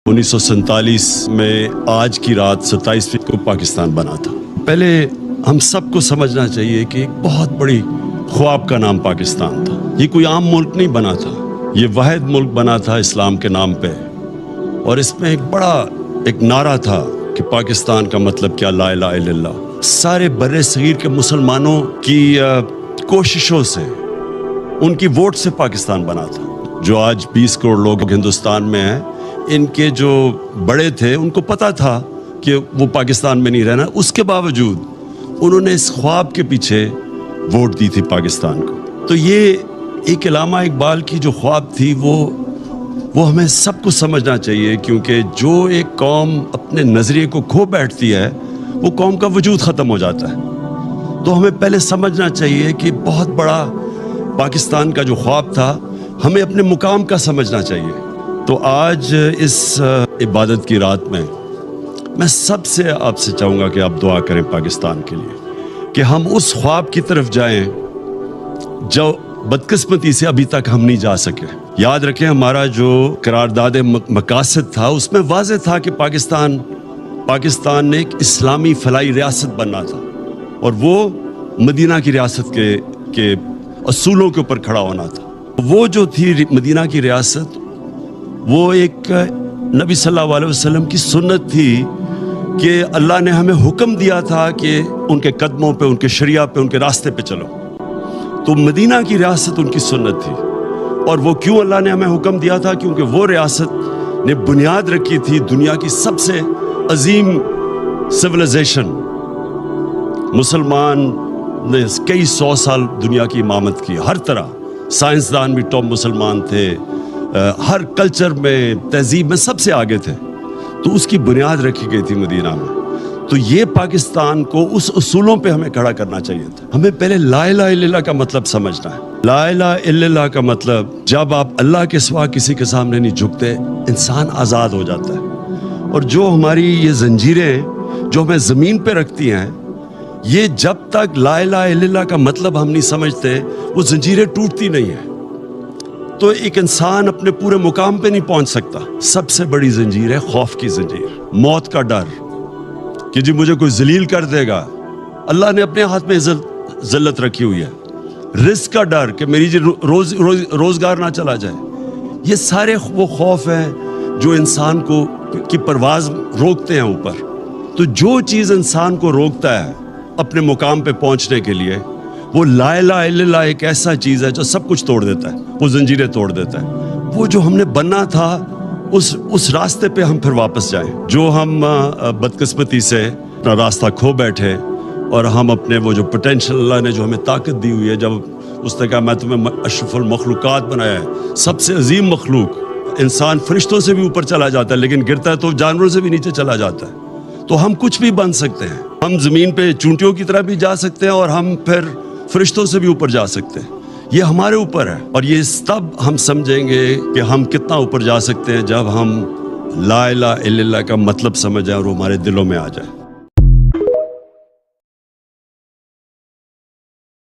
1947 میں آج کی رات 27 کو پاکستان بنا تھا۔ پہلے ہم سب کو سمجھنا چاہیے کہ ایک بہت بڑی خواب کا نام پاکستان تھا۔ یہ کوئی عام ملک نہیں بنا تھا، یہ واحد ملک بنا تھا اسلام کے نام پہ، اور اس میں ایک نعرہ تھا کہ پاکستان کا مطلب کیا، لا الہ الا اللہ۔ سارے بر صغیر کے مسلمانوں کی کوششوں سے، ان کی ووٹ سے پاکستان بنا تھا۔ جو آج 20 کروڑ لوگ ہندوستان میں ہیں، ان کے جو بڑے تھے ان کو پتا تھا کہ وہ پاکستان میں نہیں رہنا، اس کے باوجود انہوں نے اس خواب کے پیچھے ووٹ دی تھی پاکستان کو۔ تو یہ ایک علامہ اقبال کی جو خواب تھی وہ ہمیں سب کو سمجھنا چاہیے، کیونکہ جو ایک قوم اپنے نظریے کو کھو بیٹھتی ہے وہ قوم کا وجود ختم ہو جاتا ہے۔ تو ہمیں پہلے سمجھنا چاہیے کہ بہت بڑا پاکستان کا جو خواب تھا ہمیں اپنے مقام کا سمجھنا چاہیے۔ تو آج اس عبادت کی رات میں سب سے آپ سے چاہوں گا کہ آپ دعا کریں پاکستان کے لیے، کہ ہم اس خواب کی طرف جائیں جو بدقسمتی سے ابھی تک ہم نہیں جا سکے۔ یاد رکھیں، ہمارا جو قرارداد مقاصد تھا اس میں واضح تھا کہ پاکستان نے ایک اسلامی فلاحی ریاست بننا تھا، اور وہ مدینہ کی ریاست کے اصولوں کے اوپر کھڑا ہونا تھا۔ وہ جو تھی مدینہ کی ریاست، وہ ایک نبی صلی اللہ علیہ وسلم کی سنت تھی کہ اللہ نے ہمیں حکم دیا تھا کہ ان کے قدموں پہ، ان کے شریعہ پہ، ان کے راستے پہ چلو۔ تو مدینہ کی ریاست ان کی سنت تھی، اور وہ کیوں اللہ نے ہمیں حکم دیا تھا؟ کیونکہ وہ ریاست نے بنیاد رکھی تھی دنیا کی سب سے عظیم سویلائزیشن۔ مسلمان نے کئی 100 سال دنیا کی امامت کی، ہر طرح سائنسدان بھی ٹاپ مسلمان تھے، ہر کلچر میں، تہذیب میں سب سے آگے تھے۔ تو اس کی بنیاد رکھی گئی تھی مدینہ میں۔ تو یہ پاکستان کو اس اصولوں پہ ہمیں کھڑا کرنا چاہیے تھا۔ ہمیں پہلے لا الہ الا اللہ کا مطلب سمجھنا ہے۔ لا الہ الا اللہ کا مطلب، جب آپ اللہ کے سوا کسی کے سامنے نہیں جھکتے، انسان آزاد ہو جاتا ہے۔ اور جو ہماری یہ زنجیریں جو ہمیں زمین پہ رکھتی ہیں، یہ جب تک لا الہ الا اللہ کا مطلب ہم نہیں سمجھتے، وہ زنجیریں ٹوٹتی نہیں ہیں۔ تو ایک انسان اپنے پورے مقام پہ نہیں پہنچ سکتا۔ سب سے بڑی زنجیر ہے خوف کی زنجیر، موت کا ڈر کہ جی مجھے کوئی ذلیل کر دے گا۔ اللہ نے اپنے ہاتھ میں ذلت رکھی ہوئی ہے۔ رزق کا ڈر کہ میری جی روزگار نہ چلا جائے۔ یہ سارے وہ خوف ہیں جو انسان کی پرواز روکتے ہیں اوپر۔ تو جو چیز انسان کو روکتا ہے اپنے مقام پہ پہنچنے کے لیے، وہ لا الہ الا اللہ ایک ایسا چیز ہے جو سب کچھ توڑ دیتا ہے، وہ زنجیریں توڑ دیتا ہے۔ وہ جو ہم نے بننا تھا، اس راستے پہ ہم پھر واپس جائیں۔ جو ہم بدقسمتی سے اپنا راستہ کھو بیٹھے، اور ہم اپنے وہ جو پوٹینشل اللہ نے جو ہمیں طاقت دی ہوئی ہے، جب اس نے کہا میں تمہیں اشرف المخلوقات بنایا ہے، سب سے عظیم مخلوق، انسان فرشتوں سے بھی اوپر چلا جاتا ہے لیکن گرتا ہے تو جانوروں سے بھی نیچے چلا جاتا ہے۔ تو ہم کچھ بھی بن سکتے ہیں، ہم زمین پہ چونٹیوں کی طرح بھی جا سکتے ہیں، اور ہم پھر فرشتوں سے بھی اوپر جا سکتے ہیں۔ یہ ہمارے اوپر ہے، اور یہ تب ہم سمجھیں گے کہ ہم کتنا اوپر جا سکتے ہیں جب ہم لا الہ الا اللہ کا مطلب سمجھ جائیں اور وہ ہمارے دلوں میں آ جائے۔